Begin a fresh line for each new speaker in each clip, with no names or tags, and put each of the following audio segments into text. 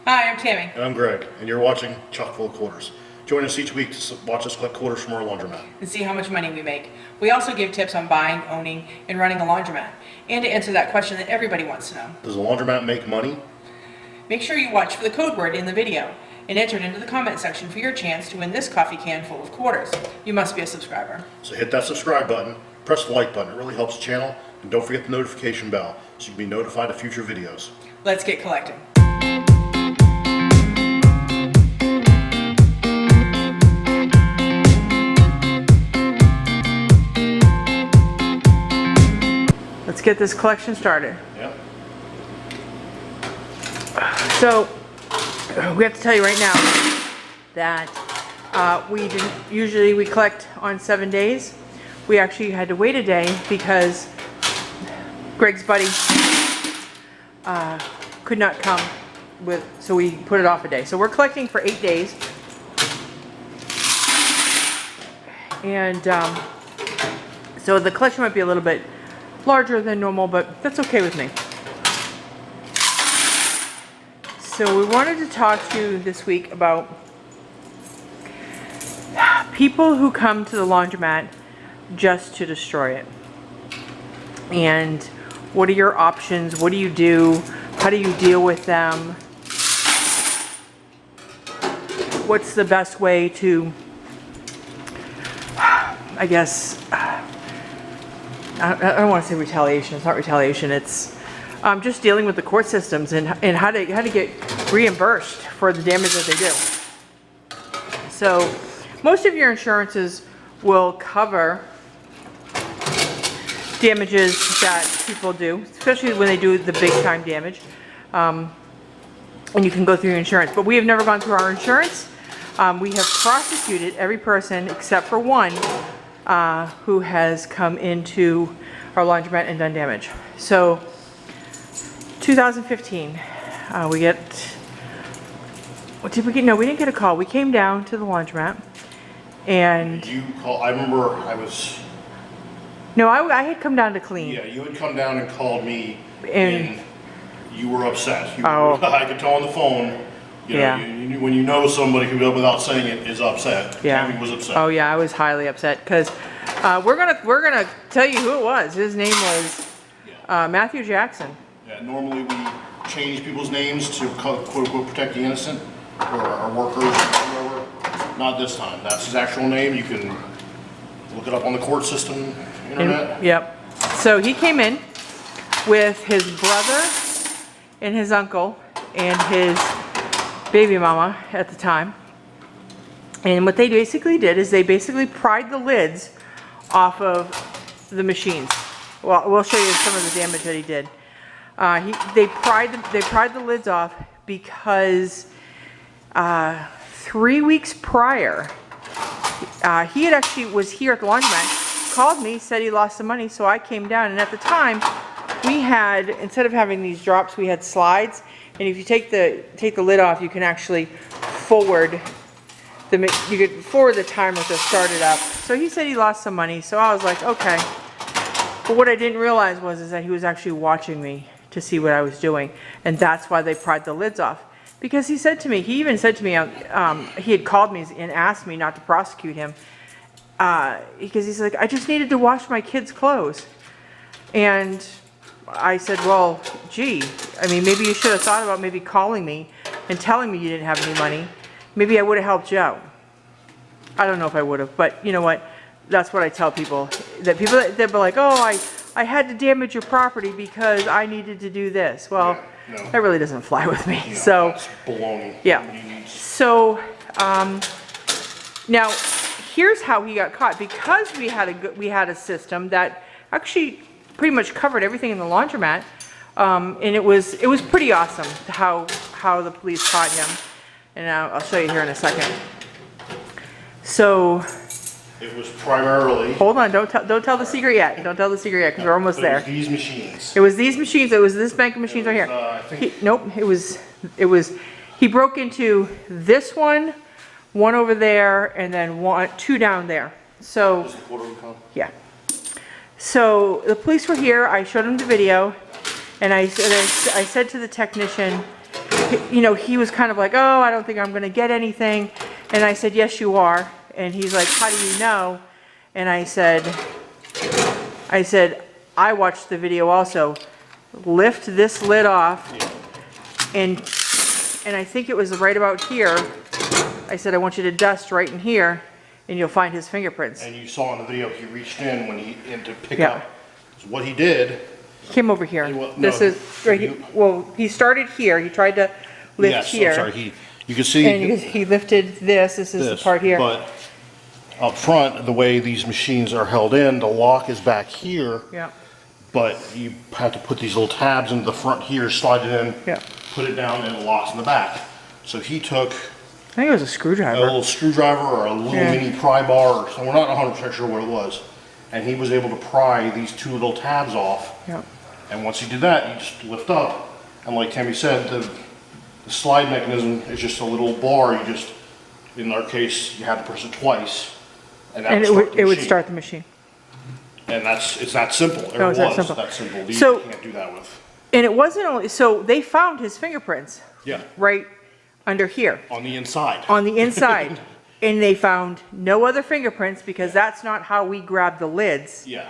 Hi, I'm Tammy.
And I'm Greg, and you're watching Chock full of Quarters. Join us each week to watch us collect quarters from our laundromat.
And see how much money we make. We also give tips on buying, owning, and running a laundromat. And to answer that question that everybody wants to know.
Does a laundromat make money?
Make sure you watch for the code word in the video and enter it into the comment section for your chance to win this coffee can full of quarters. You must be a subscriber.
So hit that subscribe button, press the like button, it really helps the channel, and don't forget the notification bell so you can be notified of future videos.
Let's get collecting. Let's get this collection started.
Yep.
So, we have to tell you right now that we collect on 7 days. We actually had to wait a day because Greg's buddy could not come so we put it off a day. So we're collecting for 8 days. And so the collection might be a little bit larger than normal, but that's okay with me. So we wanted to talk to you this week about people who come to the laundromat just to destroy it. And what are your options? What do you do? How do you deal with them? What's the best way to, I guess, I don't want to say retaliation. It's not retaliation. It's just dealing with the court systems and how to get reimbursed for the damage that they do. So most of your insurances will cover damages that people do, especially when they do the big time damage. And you can go through your insurance. But we have never gone through our insurance. We have prosecuted every person except for one who has come into our laundromat and done damage. So 2015, we get, what did we get? No, we didn't get a call. We came down to the laundromat and...
You call, I remember I was...
No, I had come down to clean.
Yeah, you had come down and called me
And
you were upset.
Oh.
I could tell on the phone, you know,
Yeah.
when you know somebody who, without saying it, is upset.
Yeah.
Tammy was upset.
Oh yeah, I was highly upset because we're gonna tell you who it was. His name was Matthew Jackson.
Yeah, normally we change people's names to quote unquote protect the innocent or our workers or whatever. Not this time. That's his actual name. You can look it up on the court system, internet.
Yep. So he came in with his brother and his uncle and his baby mama at the time. And what they basically did is they basically pried the lids off of the machines. Well, we'll show you some of the damage that he did. They pried the lids off because 3 weeks prior, he had actually was here at the laundromat, called me, said he lost some money, so I came down. And at the time, we had, instead of having these drops, we had slides. And if you take the lid off, you can actually forward the timer to start it up. So he said he lost some money, so I was like, okay. But what I didn't realize is that he was actually watching me to see what I was doing, and that's why they pried the lids off. Because he said to me, he even said to me, he had called me and asked me not to prosecute him, because he's like, I just needed to wash my kids' clothes. And I said, well, gee, I mean, maybe you should have thought about maybe calling me and telling me you didn't have any money. Maybe I would have helped you out. I don't know if I would have, but you know what? That's what I tell people. That people that be like, oh, I had to damage your property because I needed to do this. Well,
Yeah, no.
that really doesn't fly with me.
No,
So,
that's baloney.
yeah. So, now here's how he got caught. Because we had a system that actually pretty much covered everything in the laundromat, and it was pretty awesome how the police caught him. And I'll show you here in a second. So,
It was primarily.
hold on, don't tell the secret yet. Don't tell the secret yet because we're almost there.
It was these machines.
It was these machines. It was this bank of machines right here.
I think
Nope. It was. He broke into this one over there, and then two down there. So
this is the Puerto Rico.
yeah. So the police were here. I showed him the video, and I said to the technician, you know, he was kind of like, oh, I don't think I'm gonna get anything. And I said, yes, you are. And he's like, how do you know? And I said, I watched the video also. Lift this lid off, and I think it was right about here. I said, I want you to dust right in here, and you'll find his fingerprints.
And you saw in the video, he reached in to pick up. So what he did.
He came over here.
Well,
this
no,
is right. Well, he started here. He tried to lift
yes,
here.
I'm sorry. You can see.
And he lifted this. This is the part here.
But up front, the way these machines are held in, the lock is back here.
Yeah.
But you have to put these little tabs into the front here, slide it in,
Yeah.
put it down, and it locks in the back. So he took
I think it was a screwdriver.
a little screwdriver or a little mini pry bar, so we're not 100% sure what it was. And he was able to pry these two little tabs off.
Yeah.
And once he did that, you just lift up. And like Tammy said, the slide mechanism is just a little bar. You just, in our case, you had to press it twice. And that
it would start the machine.
And it's that simple.
Oh, it's that simple.
That simple. You
So-
can't do that with.
And it wasn't only, so they found his fingerprints
Yeah.
right under here,
On the inside.
on the inside. And they found no other fingerprints because that's not how we grab the lids.
Yeah.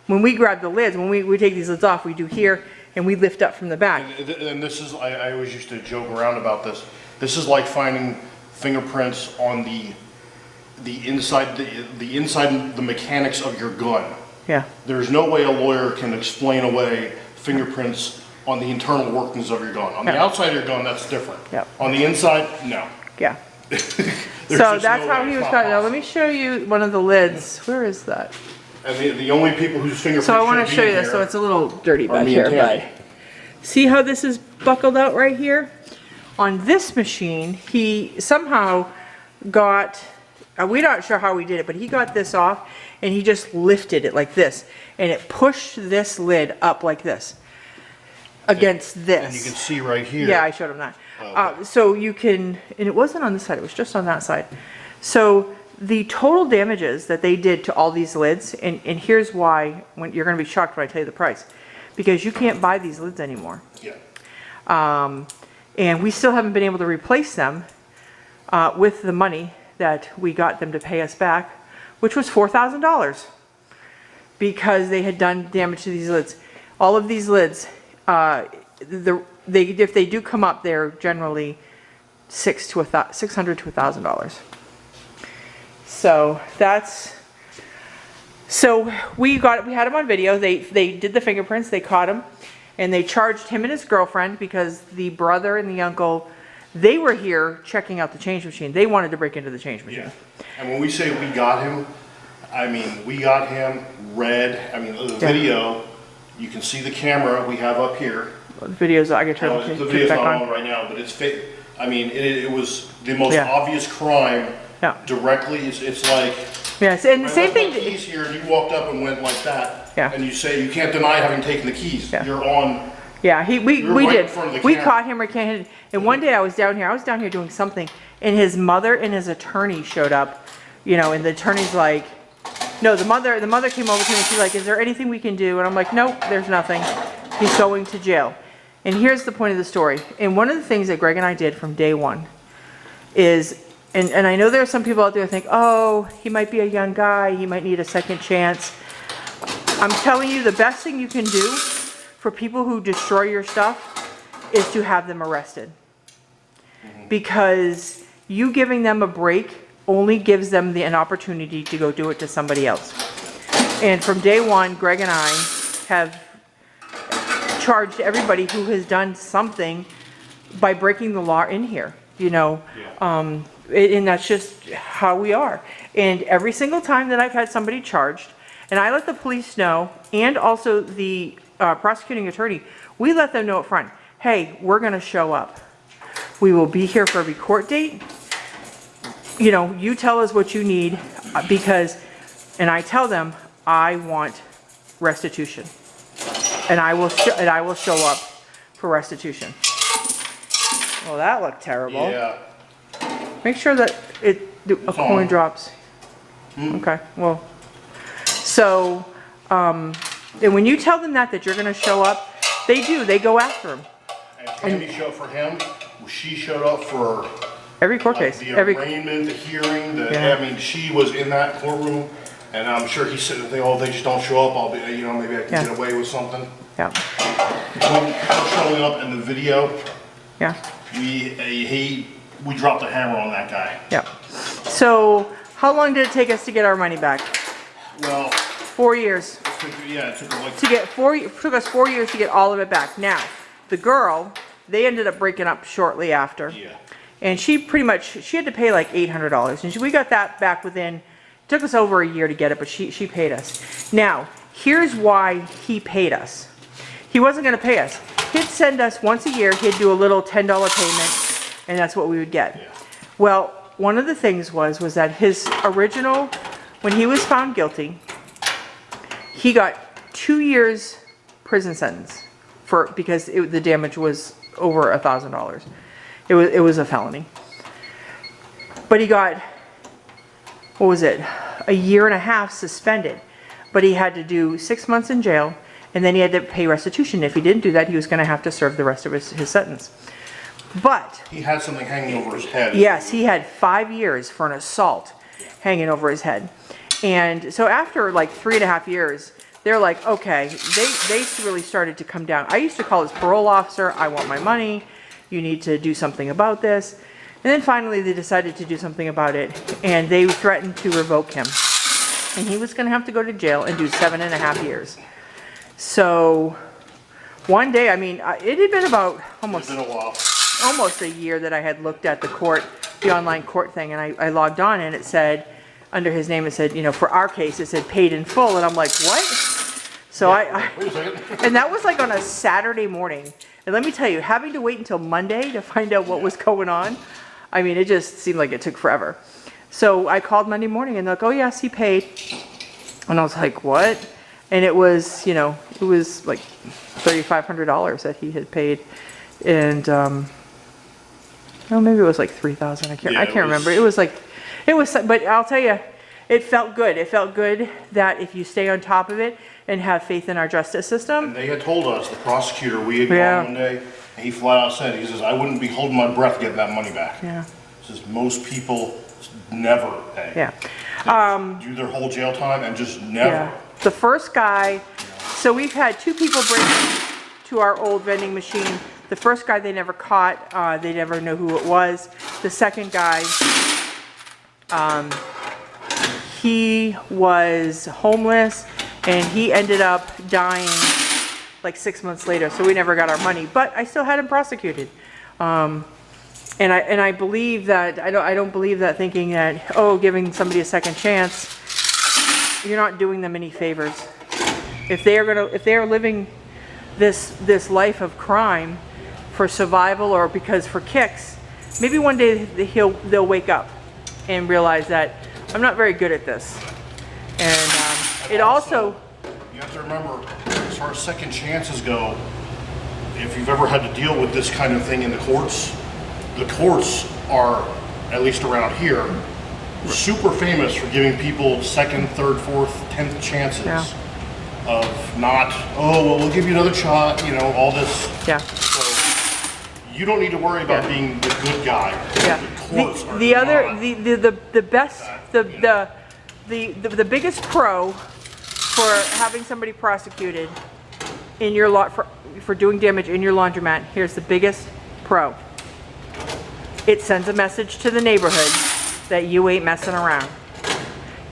When we grab the lids, when we take these lids off, we do here and we lift up from the back.
And this is, I always used to joke around about this. This is like finding fingerprints on the inside, the inside, the mechanics of your gun.
Yeah,
There's no way a lawyer can explain away fingerprints on the internal workings of your gun. On the
Yeah.
outside of your gun, that's different.
Yep.
On the inside, no.
yeah.
There's
So
just
that's
no
how
way.
he
It's
was
not
cutting. Now let
possible.
me show you one of the lids. Where is that?
And the only people whose fingerprints
So I want to
should
show
be
you this,
in
so
here
it's a little dirty
are
back
me
here,
and
but
Tammy.
see how this is buckled out right here? On this machine, he somehow got, we're not sure how he did it, but he got this off and he just lifted it like this. And it pushed this lid up like this against this.
And you can see right here.
Yeah, I showed him that.
Okay.
So you can, and it wasn't on this side, it was just on that side. So the total damages that they did to all these lids, and here's why, when you're gonna be shocked when I tell you the price, because you can't buy these lids anymore.
Yeah.
And we still haven't been able to replace them with the money that we got them to pay us back, which was $4,000, because they had done damage to these lids. All of these lids, if they do come up, they're generally $600 to $1,000. So that's, so we had him on video. They did the fingerprints, they caught him, and they charged him and his girlfriend because the brother and the uncle, they were here checking out the change machine. They wanted to break into the change machine.
Yeah. And when we say we got him, I mean, we got him red. I mean, the video, you can see the camera we have up here.
The videos, I can turn
The
it
video's
back
not on
on.
right now, but it's fake. I mean, it was the most
Yeah.
obvious crime
Yeah.
directly. It's like,
Yes, and the
I
same
left my
thing,
keys here, and you walked up and went like that.
Yeah.
And you say, you can't deny having taken the keys.
Yeah.
You're on,
yeah, we
You're right in
did.
front of the
We
camera.
caught him red-handed, and one day I was down here doing something, and his mother and his attorney showed up, you know, and the attorney's like, no, the mother came over to me and she's like, is there anything we can do? And I'm like, nope, there's nothing. He's going to jail. And here's the point of the story. And one of the things that Greg and I did from day one is, and I know there are some people out there who think, oh, he might be a young guy, he might need a second chance. I'm telling you, the best thing you can do for people who destroy your stuff is to have them arrested. Because you giving them a break only gives them an opportunity to go do it to somebody else. And from day one, Greg and I have charged everybody who has done something by breaking the law in here, you know.
Yeah.
And that's just how we are. And every single time that I've had somebody charged, and I let the police know, and also the prosecuting attorney, we let them know up front, hey, we're gonna show up. We will be here for every court date. You know, you tell us what you need, because, and I tell them, I want restitution. And I will show up for restitution. Well, that looked terrible.
yeah.
Make sure that a coin
on.
drops. Okay, well, so, and when you tell them that you're gonna show up, they do, they go after him.
And Tammy showed for him, She showed up for
Every court
like,
case.
the
Every.
arraignment, the hearing,
Yeah.
I mean, she was in that courtroom, and I'm sure he's sitting there thinking, oh, if they just don't show up, I'll be, you know, maybe I can
Yeah.
get away with something.
Yeah.
Her showing up in the video,
Yeah.
we dropped a hammer on that guy.
Yeah. So, how long did it take us to get our money back?
Well,
4 years.
it took like
Took us 4 years to get all of it back. Now, the girl, they ended up breaking up shortly after.
yeah.
And she had to pay like $800. And we got that back within, it took us over a year to get it, but she paid us. Now, here's why he paid us. He wasn't gonna pay us. He'd send us once a year, he'd do a little $10 payment, and that's what we would get.
Yeah.
Well, one of the things was that his original, when he was found guilty, he got 2 years prison sentence because the damage was over $1,000. It was a felony. But he got, what was it, a year and a half suspended. But he had to do 6 months in jail, and then he had to pay restitution. If he didn't do that, he was going to have to serve the rest of his sentence. But
He had something hanging over his head.
yes, he had 5 years for an assault hanging over his head. And so after like 3.5 years, they're like, okay, they really started to come down. I used to call his parole officer, I want my money, you need to do something about this. And then finally they decided to do something about it, and they threatened to revoke him. And he was gonna have to go to jail and do 7.5 years. So one day, I mean, it had been about
It's been a while.
almost a year that I had looked at the online court thing, and I logged on and it said, under his name, it said, you know, for our case, it said paid in full, and I'm like, what? So
Wait a second.
and that was like on a Saturday morning. And let me tell you, having to wait until Monday to find out what was going on, I mean, it just seemed like it took forever. So I called Monday morning and they're like, oh yes, he paid. And I was like, what? And it was, you know, it was like $3,500 that he had paid. And, oh, maybe it was like 3,000. I can't remember. It was, but I'll tell you, it felt good. It felt good that if you stay on top of it and have faith in our justice system.
And they had told us, the prosecutor, we had
Yeah.
gone one day, and he flat out said, he says, I wouldn't be holding my breath getting that money back.
Yeah.
He says, most people never pay.
Yeah.
They do their whole jail time and just never.
Yeah. The first guy, so we've had 2 people break into our old vending machine. The first guy they never caught, they never knew who it was. The second guy, he was homeless and he ended up dying like 6 months later, so we never got our money, but I still had him prosecuted. And I believe that, I don't believe that thinking that, oh, giving somebody a second chance, you're not doing them any favors. If they are living this life of crime for survival or because for kicks, maybe one day they'll wake up and realize that I'm not very good at this. And it also,
you have to remember, as far as second chances go, if you've ever had to deal with this kind of thing in the courts are, at least around here, super famous for giving people second, third, fourth, 10th chances.
Yeah.
Of not, oh, well, we'll give you another shot, you know, all this.
yeah.
So you don't need to worry about being the good guy.
Yeah.
The courts are
The other,
not.
the best, the biggest pro for having somebody prosecuted in your lot for doing damage in your laundromat, here's the biggest pro. It sends a message to the neighborhood that you ain't messing around.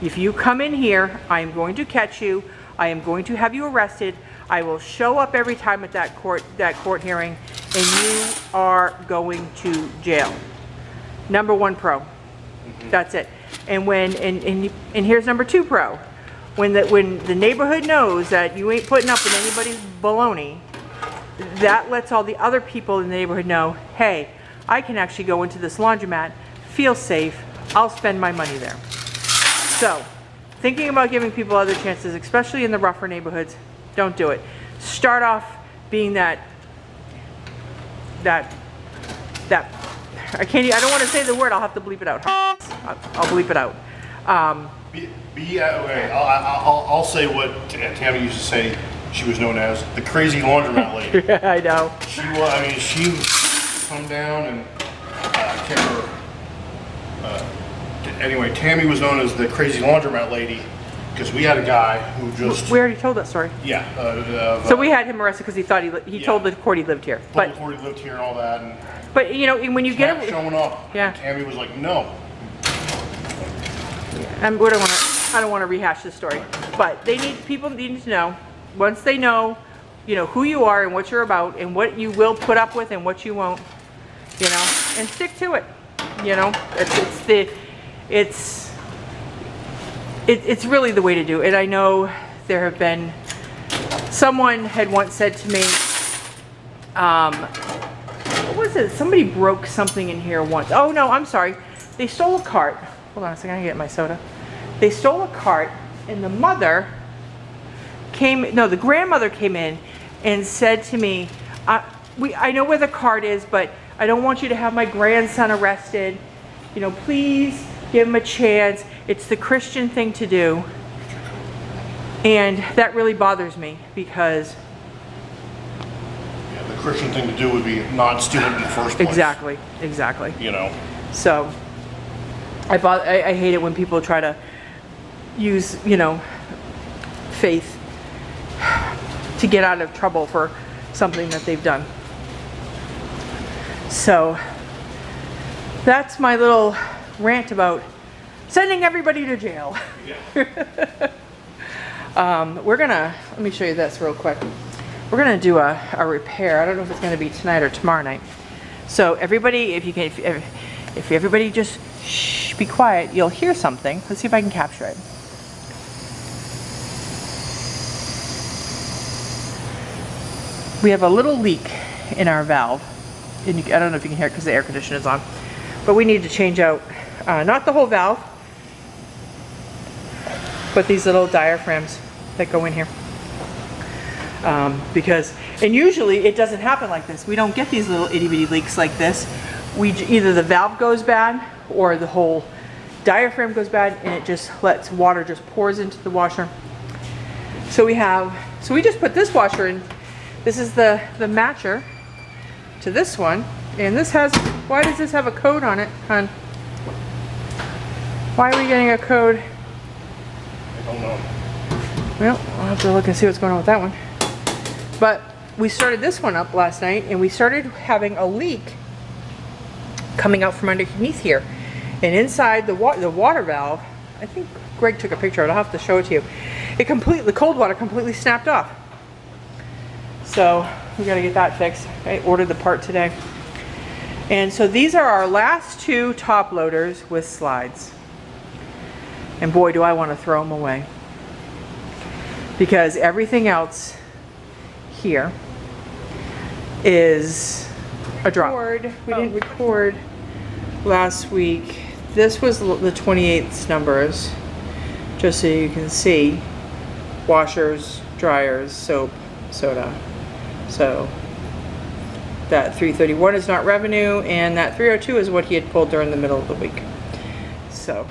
If you come in here, I am going to catch you. I am going to have you arrested. I will show up every time at that court hearing, and you are going to jail. Number 1 pro. That's it. And and here's number 2 pro. When the neighborhood knows that you ain't putting up with anybody's baloney, that lets all the other people in the neighborhood know, hey, I can actually go into this laundromat, feel safe, I'll spend my money there. So, thinking about giving people other chances, especially in the rougher neighborhoods, don't do it. Start off being that I don't want to say the word, I'll have to bleep it out. I'll bleep it out.
Okay, I'll say what Tammy used to say. She was known as the crazy laundromat lady.
Yeah, I know.
She was, I mean, come down and I can't remember. Anyway, Tammy was known as the crazy laundromat lady because we had a guy who just
We already told that story.
yeah.
So we had him arrested because he thought he told the court he lived here.
But he lived here and all that, and
But you know, when you get
kept showing up.
Yeah.
And Tammy was like, no.
I don't want to rehash the story, but people need to know. Once they know, you know who you are and what you're about and what you will put up with and what you won't, you know, and stick to it. You know, it's really the way to do it. And I know there have been, someone had once said to me, what was it? Somebody broke something in here once. Oh no, I'm sorry. They stole a cart. Hold on a second, I get my soda. They stole a cart and the grandmother came in and said to me, I know where the cart is, but I don't want you to have my grandson arrested. You know, please give him a chance. It's the Christian thing to do. And that really bothers me because
The Christian thing to do would be not steal it in the first place.
Exactly.
You know.
So I hate it when people try to use, you know, faith to get out of trouble for something that they've done. So that's my little rant about sending everybody to jail.
Yeah.
Let me show you this real quick. We're gonna do a repair. I don't know if it's gonna be tonight or tomorrow night. So everybody, if everybody just be quiet, you'll hear something. Let's see if I can capture it. We have a little leak in our valve. And I don't know if you can hear it because the air conditioner is on. But we need to change out, not the whole valve, but these little diaphragms that go in here. And usually it doesn't happen like this. We don't get these little itty bitty leaks like this. Either the valve goes bad or the whole diaphragm goes bad and it just lets water just pours into the washer. So we just put this washer in. This is the matcher to this one. And this has, why does this have a code on it, hon? Why are we getting a code?
I don't know.
Well, I'll have to look and see what's going on with that one. But we started this one up last night and we started having a leak coming out from underneath here. And inside the water valve, I think Greg took a picture of it, I'll have to show it to you. The cold water completely snapped off. So we gotta get that fixed. I ordered the part today. And so these are our last two top loaders with slides. And boy, do I want to throw them away. Because everything else here is a drop. We didn't record last week. This was the 28th numbers, just so you can see. Washers, dryers, soap, soda. So that 331 is not revenue, and that 302 is what he had pulled during the middle of the week. So.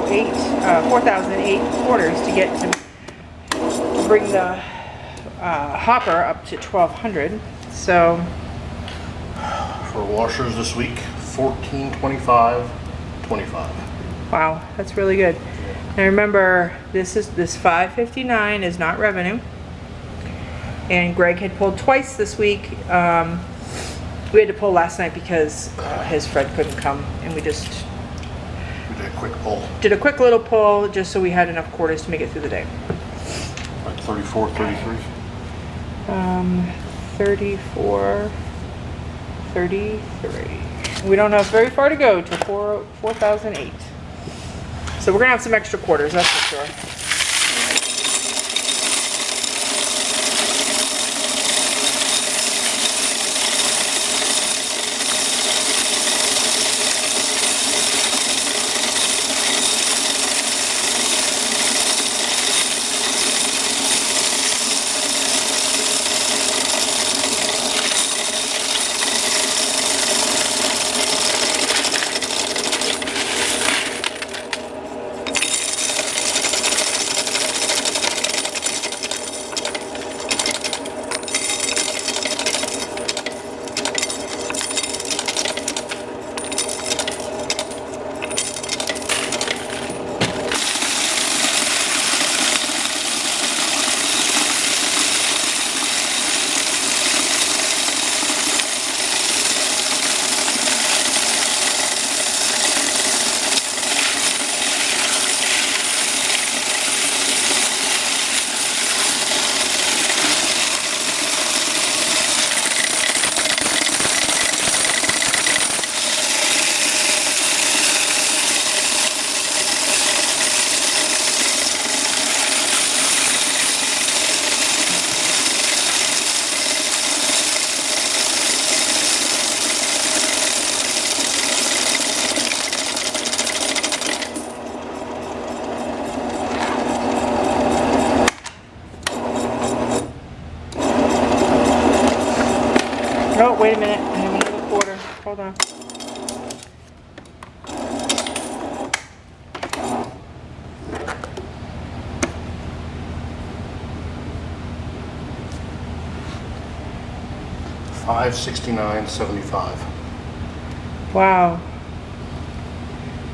4,008 quarters to get to bring the hopper up to 1,200. So
For washers this week, 1425.25.
wow, that's really good. And remember, this 559 is not revenue. And Greg had pulled twice this week. We had to pull last night because his Fred couldn't come, and we just
We did a quick pull,
did a quick little pull just so we had enough quarters to make it through the day.
like 34, 33.
34, 33. We don't have very far to go to 4,008. So we're gonna have some extra quarters, that's for sure. Oh, wait a minute, I have another quarter, hold on.
$569.75.
Wow.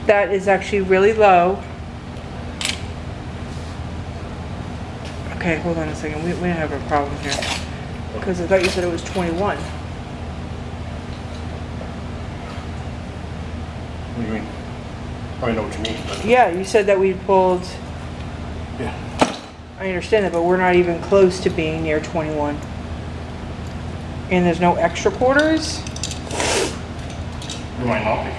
That is actually really low. Okay, hold on a second, we have a problem here. Because I thought you said it was 21.
What do you mean? I know what you mean, but
Yeah, you said that we pulled,
yeah.
I understand that, but we're not even close to being near 21. And there's no extra quarters?
You might not be.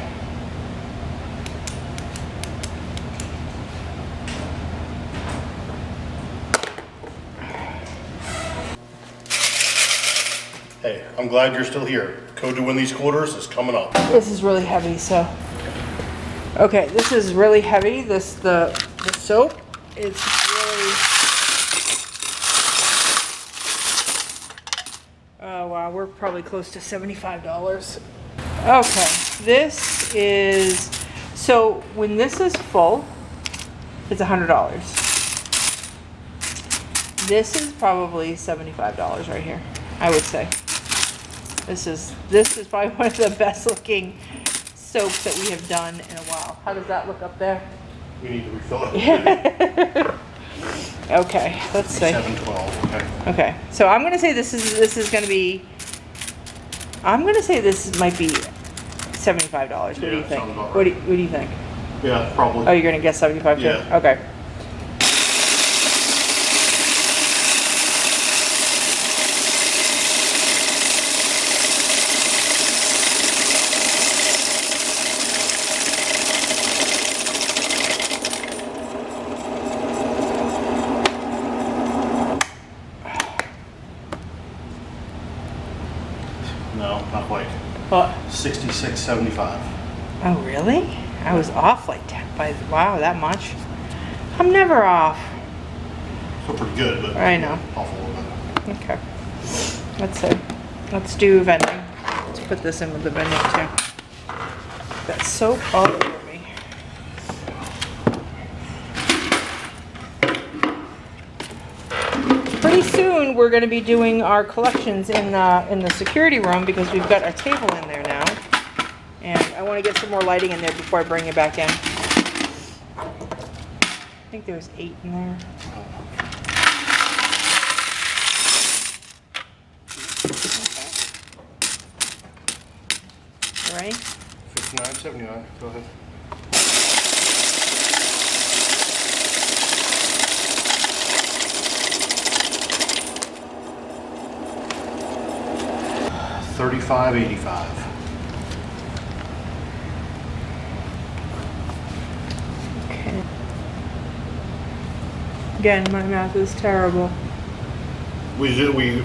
Hey, I'm glad you're still here. Code to win these quarters is coming up.
This is really heavy, so. Okay, this is really heavy. The soap, it's really. Oh wow, we're probably close to $75. Okay, this is, so when this is full, it's $100. This is probably $75 right here, I would say. This is probably one of the best looking soaps that we have done in a while. How does that look up there?
We need to refill it.
Okay, let's see.
712, okay.
Okay, so I'm gonna say this is gonna be, I'm gonna say this might be $75. What do you
Yeah,
think?
sounds about
What do you think?
Yeah, probably.
Oh, you're gonna guess 75 too?
Yeah.
Okay.
No, not quite.
What?
66.75.
Oh, really? I was off like that by, wow, that much? I'm never off.
So pretty good, but
I know.
off a little bit.
Okay. Let's see. Let's do vending. Let's put this in with the vending too. That's soap all over me. pretty soon we're going to be doing our collections in the security room because we've got our table in there now. And I want to get some more lighting in there before I bring it back in. I think there was 8 in there. All right.
59.79. Go ahead. $35.85.
Okay. Again, my math is terrible.
We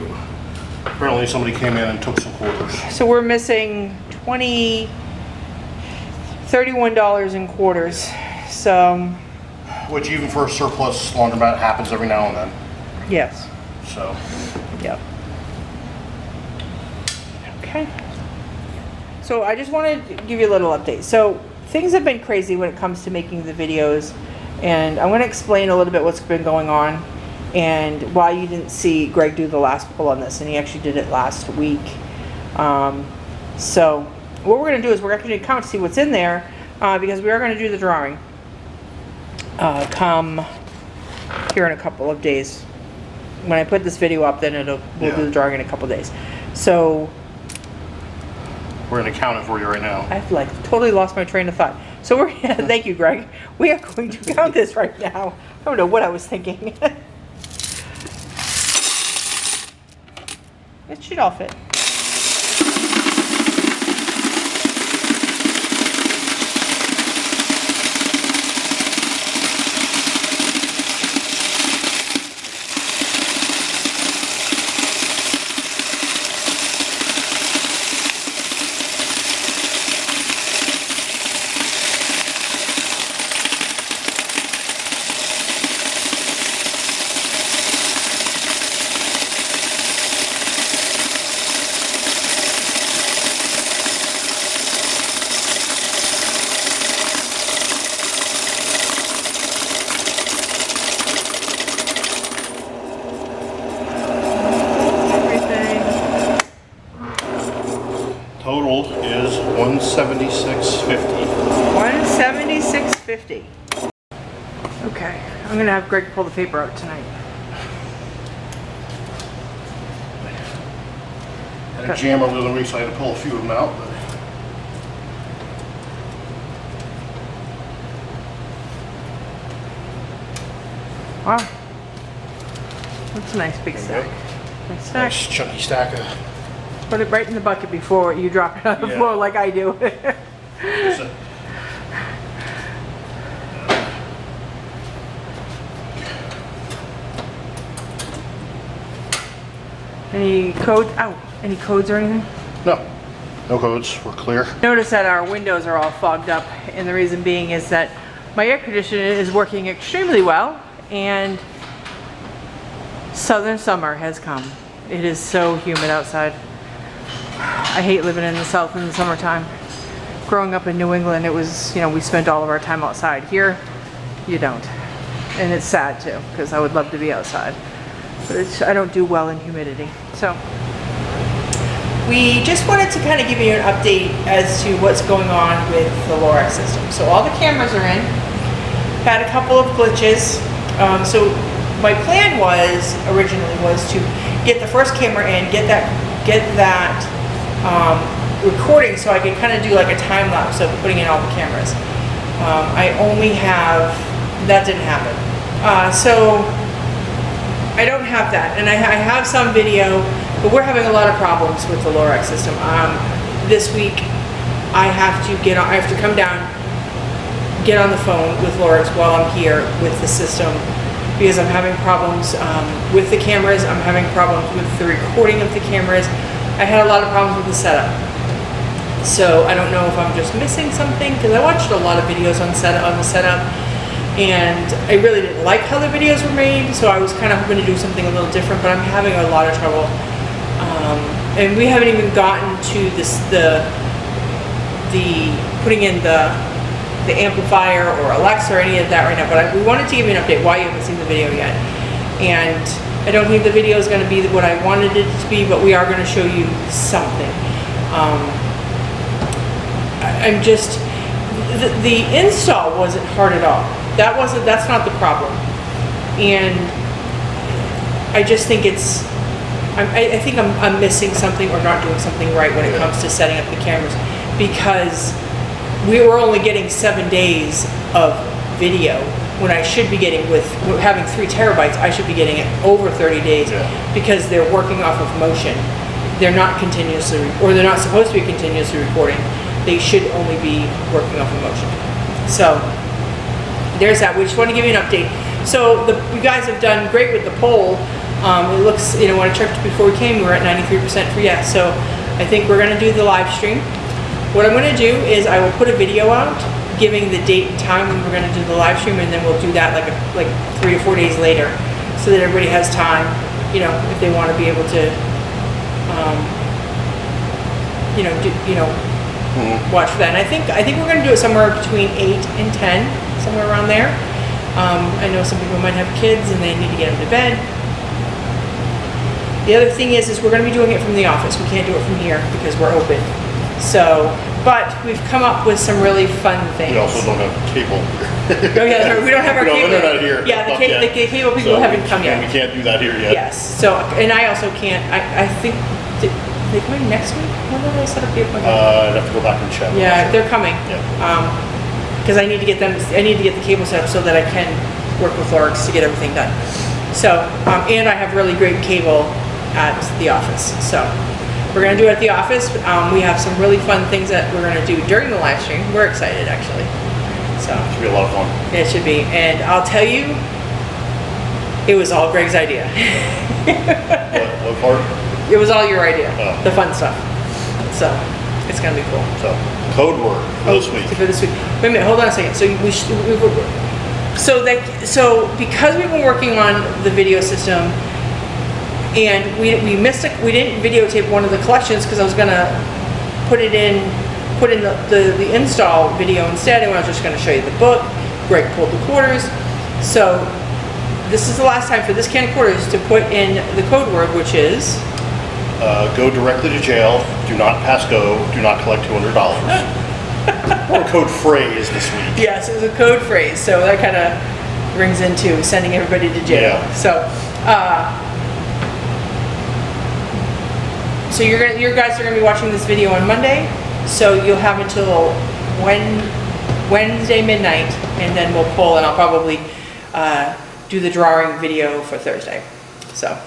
apparently somebody came in and took some quarters.
So we're missing $31 in quarters. So,
Which even for a surplus laundromat happens every now and then.
yes.
So,
Yep. Okay. So I just wanted to give you a little update. So things have been crazy when it comes to making the videos, and I'm going to explain a little bit what's been going on and why you didn't see Greg do the last pull on this, and he actually did it last week. So what we're going to do is we're actually going to count to see what's in there, because we are going to do the drawing come here in a couple of days. When I put this video up, then we'll do the drawing in a couple of days. So
we're going to count it for you right now.
I've like totally lost my train of thought. So we're thank you, Greg. We are going to count this right now. I don't know what I was thinking. It should all fit.
Total is $176.50.
$176.50. Okay, I'm gonna have Greg pull the paper out tonight.
Had a jam over the week, so I had to pull a few of them out.
Wow, that's a nice big stack. Nice stack.
Nice chunky stack of.
Put it right in the bucket before you drop it on the floor like I do. Any codes? Ow, any codes or anything?
No, no codes. We're clear.
Notice that our windows are all fogged up, and the reason being is that my air conditioner is working extremely well, and southern summer has come. It is so humid outside. I hate living in the south in the summertime. Growing up in New England, it was, we spent all of our time outside. Here, you don't. And it's sad too, because I would love to be outside. But I don't do well in humidity. So, we just wanted to kind of give you an update as to what's going on with the Lorex system. So all the cameras are in. Had a couple of glitches. So my plan originally was to get the first camera in, get that recording so I could kind of do like a time lapse of putting in all the cameras. That didn't happen. So I don't have that, and I have some video, but we're having a lot of problems with the Lorex system. This week I have to come down, get on the phone with Lorex while I'm here with the system, because I'm having problems with the cameras. I'm having problems with the recording of the cameras. I had a lot of problems with the setup. So I don't know if I'm just missing something, because I watched a lot of videos on the setup, and I really didn't like how the videos were made, so I was kind of hoping to do something a little different, but I'm having a lot of trouble. And we haven't even gotten to the putting in the amplifier or Alexa or any of that right now, but we wanted to give you an update why you haven't seen the video yet. And I don't think the video is gonna be what I wanted it to be, but we are gonna show you something. I'm just, the install wasn't hard at all. That's not the problem. And I just think I think I'm missing something or not doing something right when it comes to setting up the cameras, because we were only getting 7 days of video when I should be getting, with having 3 terabytes, I should be getting it over 30 days because they're working off of motion. They're not continuously, or they're not supposed to be continuously recording. They should only be working off of motion. So there's that. We just want to give you an update. So you guys have done great with the poll. It looks, when I checked before we came, we were at 93% for yes. So I think we're going to do the live stream. What I'm going to do is I will put a video out giving the date and time when we're going to do the live stream, and then we'll do that like 3 or 4 days later, so that everybody has time, if they want to be able to, watch for that. And I think we're going to do it somewhere between 8 and 10, somewhere around there. I know some people might have kids and they need to get them to bed. The other thing is we're going to be doing it from the office. We can't do it from here because we're open. So, but we've come up with some really fun things.
We also don't have cable.
Oh yeah, we don't have our cable.
Internet here.
Yeah, the cable people haven't come yet.
We can't do that here yet.
Yes. So, and I also can't. I think they coming next week. When did they set up the appointment?
I'd have to go back and check.
Yeah, they're coming.
Yeah.
Because I need to get the cable set up so that I can work with Lorex to get everything done. So, and I have really great cable at the office. So, we're going to do it at the office. We have some really fun things that we're going to do during the live stream. We're excited, actually. So,
it should be a lot of fun.
It should be. And I'll tell you, it was all Greg's idea.
What part?
It was all your idea,
Oh.
the fun stuff. So, it's going to be cool.
So, code word for this week.
For this week. Wait a minute, hold on a second. So because we've been working on the video system, and we didn't videotape one of the collections because I was gonna put in the install video instead, and I was just gonna show you the book. Greg pulled the quarters. So this is the last time for this can of quarters to put in the code word, which is
Go directly to jail. Do not pass go. Do not collect $200. Or code phrase this week.
Yes, it was a code phrase, so that kind of brings into sending everybody to jail.
Yeah.
So your guys are gonna be watching this video on Monday, so you'll have until Wednesday midnight, and then we'll pull, and I'll probably do the drawing video for Thursday. So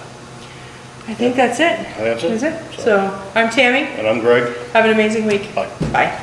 I think that's it.
That's it.
So I'm Tammy.
And I'm Greg.
Have an amazing week.
Bye.
Bye.